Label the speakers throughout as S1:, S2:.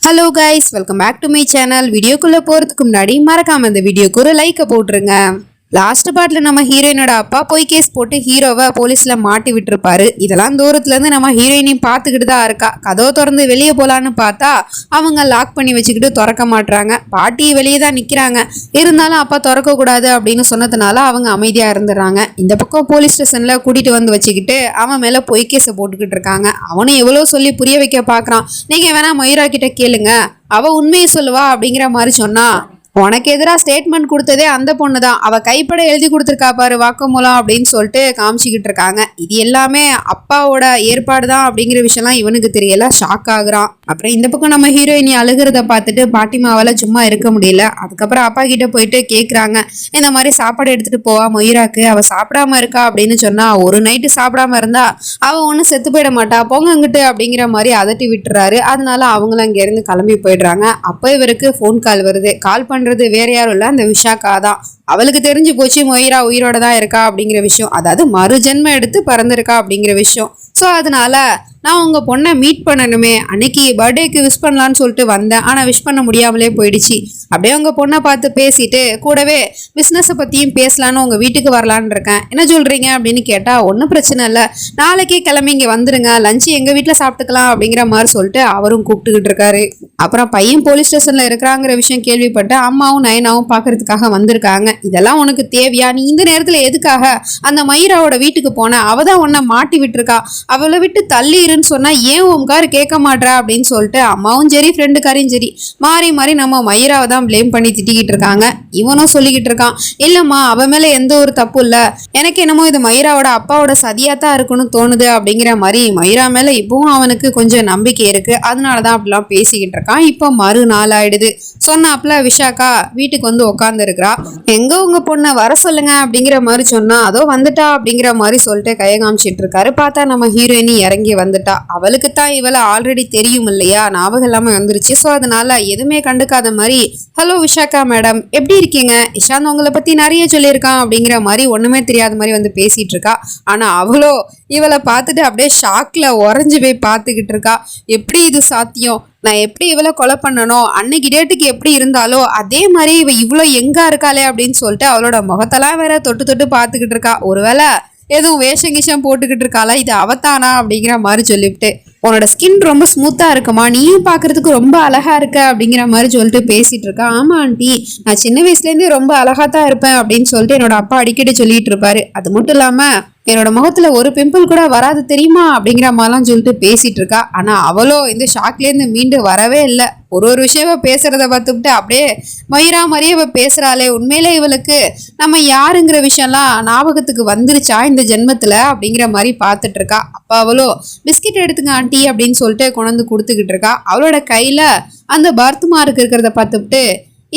S1: Hello guys, welcome back to my channel. வீடியோக்குள்ளே போகிறதுக்கு முன்னாடி மறக்காம இந்த வீடியோக்கு ஒரு லைக்கை போட்டுருங்க. லாஸ்ட் பார்ட்ல நம்ம ஹீரோயினோட அப்பா போய் கேஸ் போட்டு ஹீரோவை போலீஸ்ல மாட்டி விட்டுருப்பாரு. இதெல்லாம் தூரத்துல இருந்து நம்ம ஹீரோயினையும் பார்த்துக்கிட்டு தான் இருக்கா. கதவை திறந்து வெளியே போலான்னு பார்த்தா அவங்க லாக் பண்ணி வச்சுக்கிட்டு திறக்க மாட்டுறாங்க. பாட்டி வெளியே தான் நிக்கிறாங்க. இருந்தாலும் அப்பா திறக்க கூடாது அப்படின்னு சொன்னதுனால அவங்க அமைதியா இருந்துடுறாங்க. இந்த பக்கம் போலீஸ் ஸ்டேஷன்ல கூட்டிட்டு வந்து வச்சுக்கிட்டு அவன் மேல பொய் கேஸை போட்டுக்கிட்டு இருக்காங்க. அவனும் எவ்வளவு சொல்லி புரிய வைக்க பாக்குறான். நீங்க வேணா மயூரா கிட்ட கேளுங்க, அவ உண்மையை சொல்லுவா அப்படிங்கிற மாதிரி சொன்னா, உனக்கு எதிராக ஸ்டேட்மெண்ட் கொடுத்ததே அந்த பொண்ணு தான், அவள் கைப்பட எழுதி கொடுத்துருக்கா பாரு வாக்குமூலம் அப்படின்னு சொல்லிட்டு காமிச்சிக்கிட்டு இருக்காங்க. இது எல்லாமே அப்பாவோட ஏற்பாடு தான் அப்படிங்கிற விஷயம்லாம் இவனுக்கு தெரியல. ஷாக் ஆகுறான். அப்புறம் இந்த பக்கம் நம்ம ஹீரோயினி அழுகிறத பார்த்துட்டு பாட்டிமாவால் சும்மா இருக்க முடியல. அதுக்கப்புறம் அப்பா கிட்ட போயிட்டு கேட்குறாங்க, இந்த மாதிரி சாப்பாடு எடுத்துட்டு போவா மொய்ராக்கு, அவள் சாப்பிடாம இருக்கா அப்படின்னு சொன்னா, ஒரு நைட்டு சாப்பிடாம இருந்தா அவள் ஒன்றும் செத்து போயிட மாட்டா, போங்க அங்கிட்டு அப்படிங்கிற மாதிரி அதட்டி விட்டுறாரு. அதனால அவங்களும் அங்கேருந்து கிளம்பி போயிடுறாங்க. அப்போ இவருக்கு ஃபோன் கால் வருது. கால் பண்ணுறது வேற யாரும் இல்லை, அந்த விஷாக்கா தான். அவளுக்கு தெரிஞ்சு போச்சு மொய்ரா உயிரோட தான் இருக்கா அப்படிங்கிற விஷயம், அதாவது மறுஜென்மம் எடுத்து பறந்துருக்கா அப்படிங்கிற விஷயம். ஸோ அதனால நான் உங்கள் பொண்ணை மீட் பண்ணணுமே, அன்னைக்கு பர்த்டேக்கு விஷ் பண்ணலான்னு சொல்லிட்டு வந்தேன், ஆனால் விஷ் பண்ண முடியாமலே போயிடுச்சு. அப்படியே உங்கள் பொண்ணை பார்த்து பேசிட்டு கூடவே பிஸ்னஸை பற்றியும் பேசலான்னு உங்கள் வீட்டுக்கு வரலான்னு இருக்கேன், என்ன சொல்கிறீங்க அப்படின்னு கேட்டால், ஒன்றும் பிரச்சனை இல்லை, நாளைக்கே கிளம்பி இங்கே வந்துடுங்க, லஞ்சு எங்கள் வீட்டில் சாப்பிட்டுக்கலாம் அப்படிங்கிற மாதிரி சொல்லிட்டு அவரும் கூப்பிட்டுக்கிட்டு இருக்காரு. அப்புறம் பையன் போலீஸ் ஸ்டேஷனில் இருக்கிறாங்கிற விஷயம் கேள்விப்பட்டு அம்மாவும் நயனாவும் பார்க்கறதுக்காக வந்திருக்காங்க. இதெல்லாம் உனக்கு தேவையா? நீ இந்த நேரத்தில் எதுக்காக அந்த மயூராவோட வீட்டுக்கு போன? அவ தான் உன்னை மாட்டி விட்டுருக்கா, அவளை விட்டு தள்ளி சொன்னா ஏன் ஓம்கார் கேட்க மாட்டா அப்படின்னு சொல்லிட்டு அம்மாவும் சரி ஃப்ரெண்டுக்காரையும் சரி மாறி மாறி நம்ம மயூராவை தான் பிளேம் பண்ணி திட்டிக்கிட்டு இருக்காங்க. இவனும் சொல்லிக்கிட்டு இருக்கான், இல்லம்மா அவ மேல எந்த ஒரு தப்பு இல்ல, எனக்கு என்னமோ இது மயூராவோட அப்பாவோட சதியாத்தான் இருக்குன்னு தோணுது அப்படிங்கிற மாதிரி மயூரா மேல இப்பவும் அவனுக்கு கொஞ்சம் நம்பிக்கை இருக்கு. அதனாலதான் அப்படிலாம் பேசிக்கிட்டு இருக்கான். இப்போ மறுநாள் ஆயிடுது. சொன்னாப்ல விஷாக்கா வீட்டுக்கு வந்து உட்கார்ந்து இருக்கிறா. எங்க உங்க பொண்ணை வர சொல்லுங்க அப்படிங்கிற மாதிரி சொன்னா, அதோ வந்துட்டா அப்படிங்கிற மாதிரி சொல்லிட்டு கையை காமிச்சிட்டு இருக்காரு. பார்த்தா நம்ம ஹீரோயினி இறங்கி வந்துட்டா. அவளுக்கு தான் இவளை ஆல்ரெடி தெரியும் இல்லையா, ஞாபகம் இல்லாம வந்துருச்சு. ஸோ அதனால எதுவுமே கண்டுக்காத மாதிரி, ஹலோ விஷாக்கா மேடம் எப்படி இருக்கீங்க, இஷாந்த் உங்களை பத்தி நிறைய சொல்லியிருக்கான் அப்படிங்கிற மாதிரி ஒண்ணுமே தெரியாத மாதிரி வந்து பேசிட்டு இருக்கா. ஆனா அவளோ இவளை பார்த்துட்டு அப்படியே ஷாக்ல உறைஞ்சு போய் பார்த்துக்கிட்டு இருக்கா. எப்படி இது சாத்தியம், நான் எப்படி இவளை கொலை பண்ணணும், அன்னைக்கு டேட்டுக்கு எப்படி இருந்தாலோ அதே மாதிரி இவ இவ்வளோ எங்கா இருக்காளே அப்படின்னு சொல்லிட்டு அவளோட முகத்தெல்லாம் வேற தொட்டு தொட்டு பார்த்துக்கிட்டு இருக்கா. ஒருவேளை எதுவும் வேஷம் கிஷம் போட்டுக்கிட்டு இருக்காளா, இது அவத்தானா அப்படிங்கிற மாதிரி சொல்லிவிட்டு, உன்னோட ஸ்கின் ரொம்ப ஸ்மூத்தா இருக்குமா, நீயும் பாக்குறதுக்கு ரொம்ப அழகா இருக்க அப்படிங்கிற மாதிரி சொல்லிட்டு பேசிட்டு இருக்கா. ஆமா ஆண்டி, நான் சின்ன வயசுலேருந்தே ரொம்ப அழகா தான் இருப்பேன் அப்படின்னு சொல்லிட்டு என்னோட அப்பா அடிக்கடி சொல்லிட்டு இருப்பாரு. அது மட்டும் இல்லாம என்னோட முகத்துல ஒரு பிம்பிள் கூட வராது தெரியுமா அப்படிங்கிற மாதிரிலாம் சொல்லிட்டு பேசிட்டு இருக்கா. ஆனா அவளோ இந்த ஷாக்லேருந்து மீண்டு வரவே இல்லை. ஒரு விஷயமா பேசுறத பார்த்துக்கிட்டு அப்படியே மயூரா மாதிரியே இவ பேசுறாளே, உண்மையிலே இவளுக்கு நம்ம யாருங்கிற விஷயம்லாம் ஞாபகத்துக்கு வந்துருச்சா இந்த ஜென்மத்துல அப்படிங்கிற மாதிரி பார்த்துட்டு இருக்கா. அப்ப அவளோ பிஸ்கெட் எடுத்துங்க ஆண்டி அப்படின்னு சொல்லிட்டு கொண்டு கொடுத்துக்கிட்டு இருக்கா. அவளோட கையில அந்த பர்த் மார்க் இருக்கிறத பார்த்துக்கிட்டு,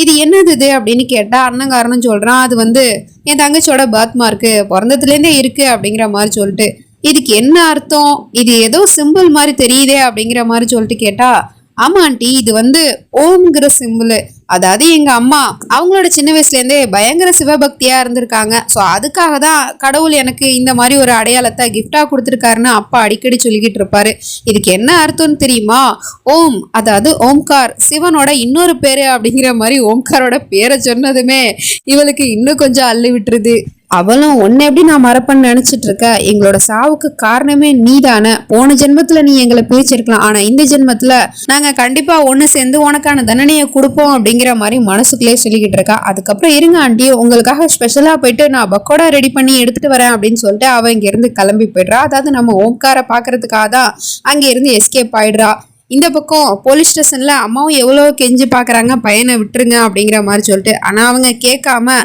S1: இது என்னது இது அப்படின்னு கேட்டா அண்ணங்காரனும் சொல்றான், அது வந்து என் தங்கச்சியோட பர்த் மார்க்கு, பிறந்ததுலேருந்தே இருக்கு அப்படிங்கிற மாதிரி சொல்லிட்டு, இதுக்கு என்ன அர்த்தம், இது ஏதோ சிம்பிள் மாதிரி தெரியுதே அப்படிங்கிற மாதிரி சொல்லிட்டு கேட்டா, ஆமா ஆண்டி இது வந்து ஓம்ங்கிற சிம்பிள், அதாவது எங்க அம்மா அவங்களோட சின்ன வயசுலேருந்தே பயங்கர சிவபக்தியா இருந்திருக்காங்க. ஸோ அதுக்காக தான் கடவுள் எனக்கு இந்த மாதிரி ஒரு அடையாளத்தை கிஃப்டா கொடுத்துருக்காருன்னு அப்பா அடிக்கடி சொல்லிக்கிட்டு இருப்பாரு. இதுக்கு என்ன அர்த்தம்னு தெரியுமா, ஓம் அதாவது ஓம்கார், சிவனோட இன்னொரு பேரு அப்படிங்கிற மாதிரி ஓம்காரோட பேரை சொன்னதுமே இவளுக்கு இன்னும் கொஞ்சம் அள்ளி விட்டுருது. அவளும் உன்னை எப்படி நான் மறப்பேன்னு நினைச்சிட்டு இருக்க, எங்களோட சாவுக்கு காரணமே நீ தானே, போன ஜென்மத்துல நீ எங்களை பிரிச்சிருக்கலாம், ஆனா இந்த ஜென்மத்துல நாங்க கண்டிப்பா ஒண்ணு சேர்ந்து உனக்கான தண்டனையை கொடுப்போம் அப்படிங்கிற மாதிரி மனசுக்குள்ளே சொல்லிக்கிட்டு இருக்கா. அதுக்கப்புறம் இருங்க ஆண்டி, உங்களுக்காக ஸ்பெஷலா போயிட்டு நான் பக்கோடா ரெடி பண்ணி எடுத்துட்டு வரேன் அப்படின்னு சொல்லிட்டு அவ இங்க இருந்து கிளம்பி போயிடுறா. அதாவது நம்ம ஓம்காரை பாக்குறதுக்காக தான் அங்க இருந்து எஸ்கேப் ஆயிடுறா. இந்த பக்கம் போலீஸ் ஸ்டேஷன்ல அம்மாவும் எவ்வளோ கெஞ்சி பார்க்குறாங்க, பையனை விட்டுருங்க அப்படிங்கிற மாதிரி சொல்லிட்டு. ஆனால் அவங்க கேட்காம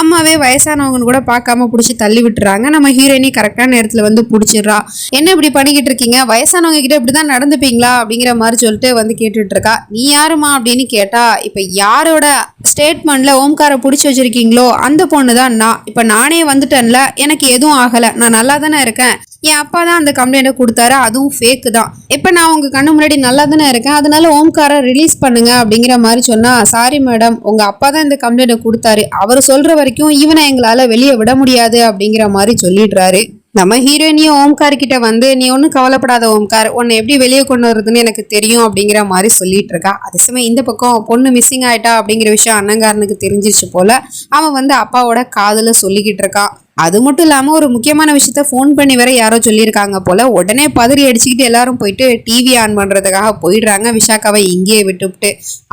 S1: அம்மாவே வயசானவங்கன்னு கூட பார்க்காம பிடிச்சி தள்ளி விட்டுறாங்க. நம்ம ஹீரோயினி கரெக்டான நேரத்தில் வந்து பிடிச்சிடுறா. என்ன இப்படி பண்ணிக்கிட்டு இருக்கீங்க, வயசானவங்க கிட்ட இப்படி தான் நடந்துப்பீங்களா அப்படிங்கிற மாதிரி சொல்லிட்டு வந்து கேட்டுட்டு இருக்கா. நீ யாருமா அப்படின்னு கேட்டா, இப்போ யாரோட ஸ்டேட்மெண்ட்ல ஓம்காரை பிடிச்சி வச்சிருக்கீங்களோ அந்த பொண்ணு தான் நான். இப்போ நானே வந்துட்டேன்ல, எனக்கு எதுவும் ஆகலை, நான் நல்லா தானே இருக்கேன், என் அப்பா தான் அந்த கம்ப்ளைண்ட்டை கொடுத்தாரு, அதுவும் ஃபேக்கு தான், இப்போ நான் உங்க கண்ணு முன்னாடி நல்லா தானே இருக்கேன், அதனால ஓம்காரை ரிலீஸ் பண்ணுங்க அப்படிங்கிற மாதிரி சொன்னா, சாரி மேடம் உங்க அப்பா தான் இந்த கம்ப்ளைண்ட்டை கொடுத்தாரு, அவர் சொல்ற வரைக்கும் இவனை எங்களால வெளியே விட முடியாது அப்படிங்கிற மாதிரி சொல்லிடுறாரு. நம்ம ஹீரோயினியும் ஓம்கார் கிட்ட வந்து நீ ஒன்றும் கவலைப்படாத ஓம்கார், உன்னை எப்படி வெளியே கொண்டு வருதுன்னு எனக்கு தெரியும் அப்படிங்கிற மாதிரி சொல்லிட்டு இருக்கா. அதே சமயம் இந்த பக்கம் பொண்ணு மிஸ்ஸிங் ஆயிட்டா அப்படிங்கிற விஷயம் அண்ணங்காரனுக்கு தெரிஞ்சிச்சு போல. அவன் வந்து அப்பாவோட காதுல சொல்லிக்கிட்டு இருக்கான். அது மட்டும் இல்லாம ஒரு முக்கியமான விஷயத்த ஃபோன் பண்ணி வேற யாரோ சொல்லியிருக்காங்க போல. உடனே பதறி அடிச்சுக்கிட்டு எல்லாரும் போயிட்டு டிவி ஆன் பண்றதுக்காக போயிடுறாங்க. விஷாக்காவை இங்கேயே விட்டுவிட்டு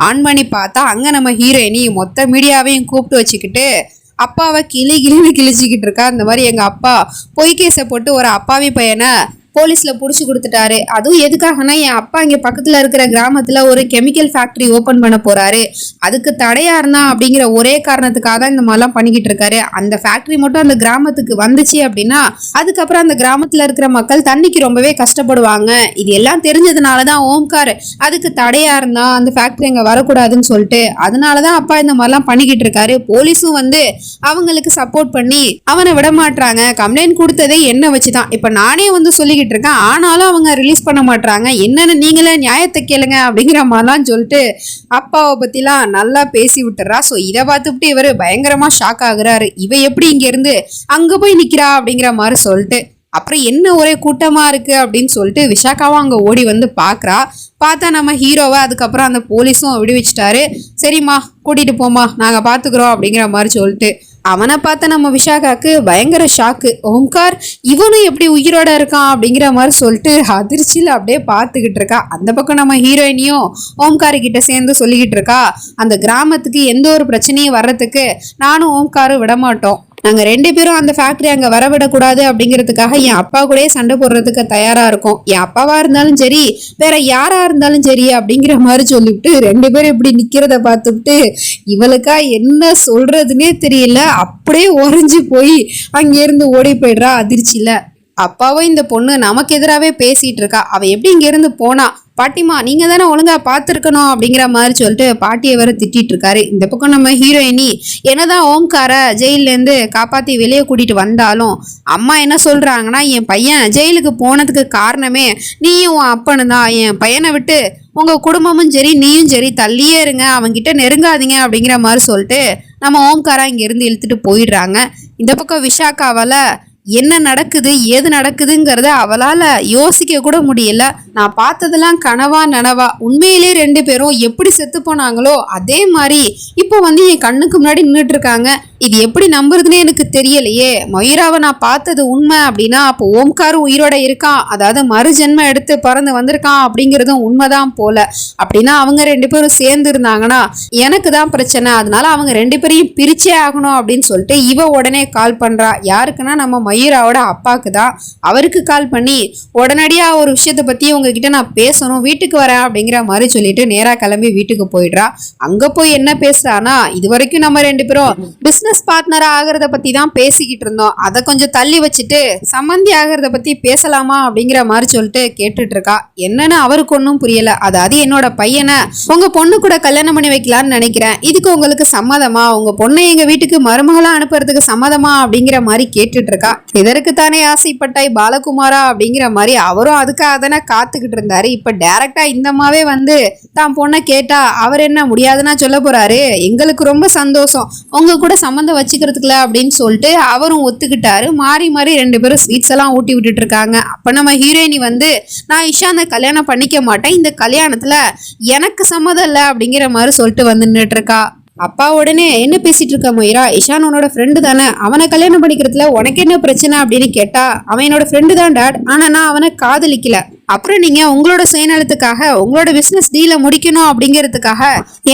S1: ஆன் பண்ணி பார்த்தா அங்க நம்ம ஹீரோயினி மொத்த மீடியாவையும் கூப்பிட்டு வச்சுக்கிட்டு அப்பாவை கிளின்னு கிழிச்சிக்கிட்டு இருக்கா. இந்த மாதிரி எங்க அப்பா பொய் கேஸை போட்டு ஒரு அப்பாவி பையனை போலீஸ்ல புடிச்சு கொடுத்துட்டாரு. அதுவும் எதுக்காகனா என் அப்பா இங்க பக்கத்துல இருக்கிற கிராமத்துல ஒரு கெமிக்கல் ஃபேக்டரி ஓபன் பண்ண போறாரு, அதுக்கு தடையா இருந்தா அப்படிங்கிற ஒரே காரணத்துக்காக தான் இந்த மாதிரிலாம் பண்ணிக்கிட்டு இருக்காரு. அந்த ஃபேக்டரி மட்டும் அந்த கிராமத்துக்கு வந்துச்சு அப்படின்னா அதுக்கப்புறம் அந்த கிராமத்துல இருக்கிற மக்கள் தண்ணிக்கு ரொம்பவே கஷ்டப்படுவாங்க. இது எல்லாம் தெரிஞ்சதுனாலதான் ஓம்கார் அதுக்கு தடையா இருந்தா அந்த ஃபேக்டரி அங்க வரக்கூடாதுன்னு சொல்லிட்டு அதனாலதான் அப்பா இந்த மாதிரிலாம் பண்ணிக்கிட்டு இருக்காரு. போலீஸும் வந்து அவங்களுக்கு சப்போர்ட் பண்ணி அவனை விட மாட்டாங்க. கம்ப்ளைண்ட் கொடுத்ததே என்ன வச்சுதான். இப்ப நானே வந்து சொல்லி இருக்கேன், ஆனாலும் அவங்க ரிலீஸ் பண்ண மாட்டாங்க. என்னன்னு நீங்களே நியாயத்தை கேளுங்க அப்படிங்கிற மாதிரிலாம் சொல்லிட்டு அப்பாவை பத்திலாம் நல்லா பேசி விட்டுறா. ஸோ இதை பார்த்துட்டு இவர் பயங்கரமா ஷாக் ஆகுறாரு. இவ எப்படி இங்க இருந்து அங்க போய் நிக்கிறா அப்படிங்கிற மாதிரி சொல்லிட்டு அப்புறம் என்ன ஒரே கூட்டமா இருக்கு அப்படின்னு சொல்லிட்டு விஷாக்காவும் அங்க ஓடி வந்து பாக்குறா. பார்த்தா நம்ம ஹீரோவை அதுக்கப்புறம் அந்த போலீஸும் விடுவிச்சிட்டாரு. சரிம்மா கூட்டிட்டு போமா, நாங்க பாத்துக்கிறோம் அப்படிங்கிற மாதிரி சொல்லிட்டு அவனை பார்த்த நம்ம விஷாகாக்கு பயங்கர ஷாக்கு. ஓம்கார் இவனும் எப்படி உயிரோட இருக்கான் அப்படிங்கிற மாதிரி சொல்லிட்டு அதிர்ச்சியில் அப்படியே பார்த்துக்கிட்டு இருக்கா. அந்த பக்கம் நம்ம ஹீரோயினியும் ஓம்காரு கிட்ட சேர்ந்து சொல்லிக்கிட்டு இருக்கா, அந்த கிராமத்துக்கு எந்த ஒரு பிரச்சனையும் வர்றதுக்கு நானும் ஓம்காரும் விடமாட்டோம். நாங்கள் 2 பேரும் அந்த ஃபேக்ட்ரி அங்கே வரவிடக்கூடாது அப்படிங்கிறதுக்காக என் அப்பா கூட சண்டை போடுறதுக்கு தயாராக இருக்கும். என் அப்பாவா இருந்தாலும் சரி வேற யாரா இருந்தாலும் சரி அப்படிங்கிற மாதிரி சொல்லிவிட்டு 2 பேரும் இப்படி நிற்கிறத பார்த்துட்டு இவளுக்கா என்ன சொல்றதுன்னே தெரியல. அப்படியே உறைஞ்சி போய் அங்கேருந்து ஓடி போயிடுறா அதிர்ச்சியில. அப்பாவும் இந்த பொண்ணு நமக்கு எதிராகவே பேசிட்டு இருக்கா. அவ எப்படி இங்க இருந்து போனா, பாட்டிமா நீங்க தானே ஒழுங்கா பார்த்துருக்கணும் அப்படிங்கிற மாதிரி சொல்லிட்டு பாட்டியை வேற திட்டிட்டு இருக்காரு. இந்த பக்கம் நம்ம ஹீரோயினி என்னதான் ஓம்கார ஜெயிலேருந்து காப்பாத்தி வெளியே கூட்டிட்டு வந்தாலும் அம்மா என்ன சொல்றாங்கன்னா, என் பையன் ஜெயிலுக்கு போனதுக்கு காரணமே நீயும் உன் அப்பனு தான். என் பையனை விட்டு உங்க குடும்பமும் சரி நீயும் சரி தள்ளியே இருங்க, அவன்கிட்ட நெருங்காதீங்க அப்படிங்கிற மாதிரி சொல்லிட்டு நம்ம ஓம்காரா இங்க இருந்து இழுத்துட்டு போயிடுறாங்க. இந்த பக்கம் விஷாக்காவால என்ன நடக்குது ஏது நடக்குதுங்கிறத அவளால யோசிக்க கூட முடியல. நான் பார்த்ததெல்லாம் கனவா நனவா, உண்மையிலே 2 பேரும் எப்படி செத்து போனாங்களோ அதே மாதிரி இப்போ வந்து என் கண்ணுக்கு முன்னாடி நின்றுட்டு இருக்காங்க. இது எப்படி நம்புறதுன்னு எனக்கு தெரியலையே. மயூராவை நான் பார்த்தது உண்மை அப்படின்னா அப்போ ஓம்கார் உயிரோட இருக்கான், அதாவது மறுஜென்மம் எடுத்து பறந்து வந்திருக்கான் அப்படிங்கிறதும் உண்மைதான் போல. அப்படின்னா அவங்க 2 பேரும் சேர்ந்து இருந்தாங்கன்னா எனக்கு தான் பிரச்சனை, அதனால அவங்க 2 பேரையும் பிரிச்சே ஆகணும் அப்படின்னு சொல்லிட்டு இவ உடனே கால் பண்றா. யாருக்குன்னா நம்ம மயூராவோட அப்பாவுக்கு தான். அவருக்கு கால் பண்ணி உடனடியா ஒரு விஷயத்த பத்தி உங்ககிட்ட நான் பேசணும், வீட்டுக்கு வரேன் அப்படிங்கிற மாதிரி சொல்லிட்டு நேரா கிளம்பி வீட்டுக்கு போயிடுறா. அங்க போய் என்ன பேசுறானா, இது வரைக்கும் நம்ம 2 பேரும் பிசினஸ் பார்ட்னரா ஆகிறத பத்தி தான் பேசிக்கிட்டு இருந்தோம், அதை கொஞ்சம் தள்ளி வச்சுட்டு சம்மந்தி ஆகிறத பத்தி பேசலாமா அப்படிங்கிற மாதிரி சொல்லிட்டு கேட்டுட்டு இருக்கா. என்னன்னு அவருக்கு ஒன்றும் புரியல. அதாவது என்னோட பையனை உங்க பொண்ணு கூட கல்யாணம் பண்ணி வைக்கலான்னு நினைக்கிறேன், இதுக்கு உங்களுக்கு சம்மதமா, உங்க பொண்ணை எங்க வீட்டுக்கு மருமகளா அனுப்புறதுக்கு சம்மதமா அப்படிங்கிற மாதிரி கேட்டுட்டு இருக்கா. இதற்கு தானே ஆசைப்பட்டாய் பாலகுமாரா அப்படிங்கிற மாதிரி அவரும் அதுக்காக தானே காத்துக்கிட்டு இருந்தாரு. இப்ப டைரக்டா இந்த அம்மாவே வந்து தான் பொண்ணை கேட்டா அவர் என்ன முடியாதுன்னா சொல்ல போறாரு. எங்களுக்கு ரொம்ப சந்தோஷம், உங்க கூட சம்மந்தம் வச்சுக்கிறதுக்குல அப்படின்னு சொல்லிட்டு அவரும் ஒத்துக்கிட்டாரு. மாறி மாறி 2 பேரும் ஸ்வீட்ஸ் எல்லாம் ஊட்டி விட்டுட்டு இருக்காங்க. அப்ப நம்ம ஹீரோயினி வந்து நான் இஷாந்த கல்யாணம் பண்ணிக்க மாட்டேன், இந்த கல்யாணத்துல எனக்கு சம்மதம் இல்லை அப்படிங்கிற மாதிரி சொல்லிட்டு வந்து நின்றுட்டு இருக்கா. அப்பா உடனே என்ன பேசிட்டு இருக்க மயூரா, இஷான் உன்னோட ஃப்ரெண்டு தானே, அவனை கல்யாணம் பண்ணிக்கிறதுல உனக்கு என்ன பிரச்சனை அப்படின்னு கேட்டா அவன் என்னோட ஃப்ரெண்டு தான் டாட், ஆனா நான் அவனை காதலிக்கல. அப்புறம் நீங்க உங்களோட சுயநலத்துக்காக உங்களோட பிசினஸ் டீலை முடிக்கணும் அப்படிங்கிறதுக்காக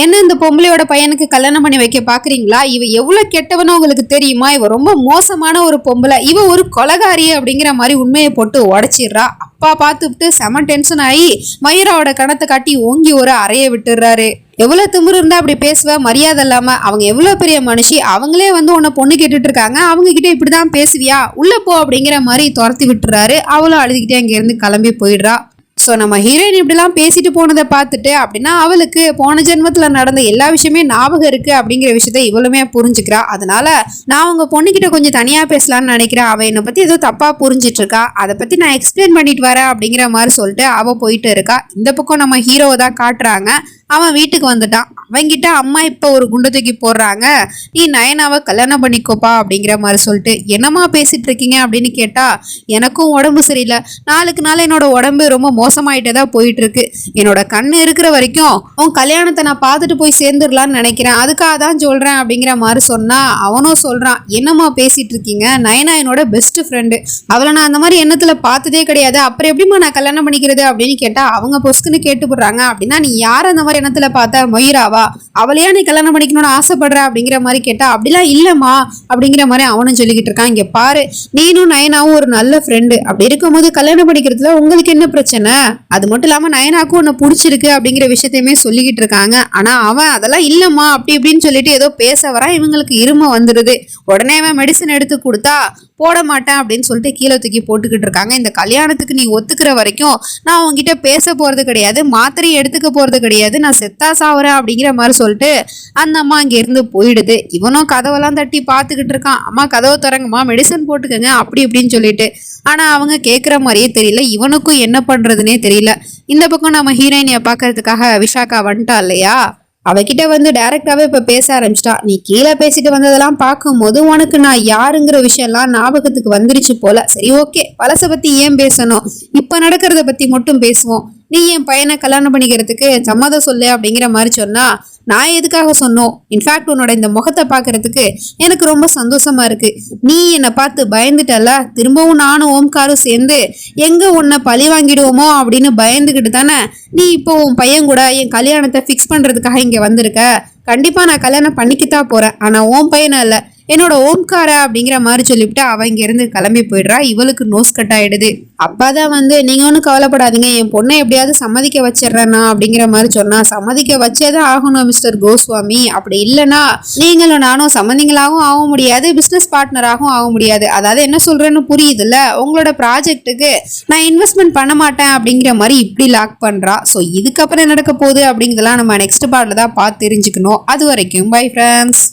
S1: என்ன இந்த பொம்பளையோட பையனுக்கு கல்யாணம் பண்ணி வைக்க பாக்குறீங்களா? இவ எவ்வளவு கெட்டவனோ உங்களுக்கு தெரியுமா? இவ ரொம்ப மோசமான ஒரு பொம்பளை, இவ ஒரு கொலகாரி அப்படிங்கிற மாதிரி உண்மையை போட்டு உடைச்சிடுறா. அப்பா பார்த்துட்டு செம டென்ஷன் ஆகி மயூராவோட கணத்தை காட்டி ஓங்கி ஒரு அறைய விட்டுறாரு. எவ்வளவு திமிரு இருந்தா அப்படி பேசுவ, மரியாதை இல்லாம, அவங்க எவ்வளவு பெரிய மனுஷி, அவங்களே வந்து உன்னை பொண்ணு கேட்டுட்டு இருக்காங்க, அவங்க கிட்ட இப்படிதான் பேசுவியா, உள்ள போ அப்படிங்கிற மாதிரி துரத்தி விட்டுறாரு. அவளும் அழுதுகிட்டே அங்க இருந்து கிளம்பி போயிடுறா. ஸோ நம்ம ஹீரோயின் இப்படிலாம் பேசிட்டு போனதை பார்த்துட்டு அப்படின்னா அவளுக்கு போன ஜென்மத்தில் நடந்த எல்லா விஷயமே ஞாபகம் இருக்கு அப்படிங்கிற விஷயத்த இவளுமே புரிஞ்சுக்கிறா. அதனால நான் உங்க பொண்ணுகிட்ட கொஞ்சம் தனியாக பேசலான்னு நினைக்கிறேன், அவள் என்னை பற்றி ஏதோ தப்பாக புரிஞ்சிட்டு இருக்கா, அதை பற்றி நான் எக்ஸ்பிளைன் பண்ணிட்டு வரேன் அப்படிங்கிற மாதிரி சொல்லிட்டு அவள் போயிட்டு இருக்கா. இந்த பக்கம் நம்ம ஹீரோவை தான் காட்டுறாங்க. அவன் வீட்டுக்கு வந்துட்டான். அவங்கிட்ட அம்மா இப்போ ஒரு குண்டை தூக்கி போடுறாங்க, நீ நயனாவை கல்யாணம் பண்ணிக்கோப்பா அப்படிங்கிற மாதிரி சொல்லிட்டு என்னம்மா பேசிட்டு இருக்கீங்க அப்படின்னு கேட்டா, எனக்கும் உடம்பு சரியில்லை, நாளுக்கு நாள் என்னோட உடம்பு ரொம்ப மோசமாயிட்டே தான் போயிட்டு இருக்கு, என்னோட கண்ணு இருக்கிற வரைக்கும் உன் கல்யாணத்தை நான் பார்த்துட்டு போய் சேர்ந்துடலான்னு நினைக்கிறேன், அதுக்காக தான் சொல்றேன் அப்படிங்கிற மாதிரி சொன்னா அவனும் சொல்றான், என்னம்மா பேசிட்டு இருக்கீங்க, நயனா என்னோட பெஸ்ட் ஃப்ரெண்டு, அவளை நான் அந்த மாதிரி எண்ணத்துல பார்த்ததே கிடையாது, அப்புறம் எப்படிமா நான் கல்யாணம் பண்ணிக்கிறது அப்படின்னு கேட்டா அவங்க பொஸ்க்குன்னு கேட்டு போடுறாங்க. அப்படின்னா நீ யார் அந்த மாதிரி எண்ணத்துல பார்த்த, மொயிராவா, அவளையா நீ கல்யாணம் பண்ணிக்கணும்னு ஆசைப்படுற அப்படிங்கிற மாதிரி கேட்டா, அப்படிலாம் இல்லம்மா அப்படிங்கிற மாதிரி அவனும் சொல்லிக்கிட்டு இருக்கான். இங்க பாரு, நீனும் நயனாவும் ஒரு நல்ல ஃப்ரெண்டு, அப்படி இருக்கும்போது கல்யாணம் பண்ணிக்கிறதுல உங்களுக்கு என்ன பிரச்சனை, அது மட்டும் இல்லாம நயனாக்கும் உன்னை பிடிச்சிருக்கு அப்படிங்கிற விஷயத்தையுமே சொல்லிக்கிட்டு இருக்காங்க. ஆனா அவன் அதெல்லாம் இல்லம்மா அப்படி இப்படின்னு சொல்லிட்டு ஏதோ பேச வரான். இவங்களுக்கு இரும வந்துடுது. உடனே அவன் மெடிசன் எடுத்து கொடுத்தா போட மாட்டேன் அப்படின்னு சொல்லிட்டு கீழே தூக்கி போட்டுக்கிட்டு இருக்காங்க. இந்த கல்யாணத்துக்கு நீ ஒத்துக்கிற வரைக்கும் நான் உங்ககிட்ட பேச போறது கிடையாது, மாத்திரையை எடுத்துக்க போறது கிடையாது, நான் செத்தா சாவுறேன் அப்படிங்கிற மாதிரி சொல்லிட்டு அந்த அம்மா அங்க இருந்து போயிடுது. இவனும் கதவெல்லாம் தட்டி பார்த்துக்கிட்டு இருக்கான். அம்மா கதவை திறங்கம்மா, மெடிசன் போட்டுக்கங்க அப்படி இப்படின்னு சொல்லிட்டு. ஆனா அவங்க கேட்குற மாதிரியே தெரியல, இவனுக்கும் என்ன பண்றதுன்னே தெரியல. இந்த பக்கம் நம்ம ஹீரோயினியை பார்க்கறதுக்காக விஷாக்கா வந்துட்டா இல்லையா, அவகிட்ட வந்து டைரக்டாவே இப்ப பேச ஆரம்பிச்சிட்டா. நீ கீழே பேசிட்டு வந்ததெல்லாம் பார்க்கும்போது உனக்கு நான் யாருங்கிற விஷயம்லாம் ஞாபகத்துக்கு வந்துருச்சு போல. சரி ஓகே, பழசை பத்தி ஏன் பேசணும், இப்ப நடக்கிறத பத்தி மட்டும் பேசுவோம். நீ என் பையனை கல்யாணம் பண்ணிக்கிறதுக்கு சம்மதம் சொல்லு அப்படிங்கிற மாதிரி சொன்னா, நான் எதுக்காக சொன்னோம், இன்ஃபேக்ட் உன்னோட இந்த முகத்தை பார்க்கறதுக்கு எனக்கு ரொம்ப சந்தோஷமா இருக்கு. நீ என்னை பார்த்து பயந்துட்டல, திரும்பவும் நானும் ஓம்காரும் சேர்ந்து எங்க உன்னை பழி வாங்கிடுவோமோ அப்படின்னு பயந்துக்கிட்டு தானே நீ இப்போ உன் பையன் கூட என் கல்யாணத்தை ஃபிக்ஸ் பண்றதுக்காக இங்க வந்திருக்க. கண்டிப்பா நான் கல்யாணம் பண்ணிக்கத்தான் போறேன், ஆனா உன் பையனை இல்லை, என்னோட ஓம்கார அப்படிங்கிற மாதிரி சொல்லிவிட்டு அவ இங்க இருந்து கிளம்பி போயிடுறா. இவளுக்கு நோஸ் கட் ஆயிடுது. அப்பாதான் வந்து நீங்க ஒன்றும் கவலைப்படாதீங்க, என் பொண்ணை எப்படியாவது சம்மதிக்க வச்சிடறேன்னா அப்படிங்கிற மாதிரி சொன்னா, சம்மதிக்க வச்சேதான் ஆகணும் மிஸ்டர் கோஸ்வாமி, அப்படி இல்லைன்னா நீங்களும் நானும் சம்மந்திங்களாகவும் ஆக முடியாது, பிசினஸ் பார்ட்னராகவும் ஆக முடியாது. அதாவது என்ன சொல்றேன்னு புரியுதுல்ல, உங்களோட ப்ராஜெக்ட்டுக்கு நான் இன்வெஸ்ட்மெண்ட் பண்ண மாட்டேன் அப்படிங்கிற மாதிரி இப்படி லாக் பண்றா. ஸோ இதுக்கப்புறம் நடக்க போகுது அப்படிங்கிறதெல்லாம் நம்ம நெக்ஸ்ட் பார்ட்ல தான் பார்த்து தெரிஞ்சுக்கணும். அது வரைக்கும் பை ஃப்ரெண்ட்ஸ்.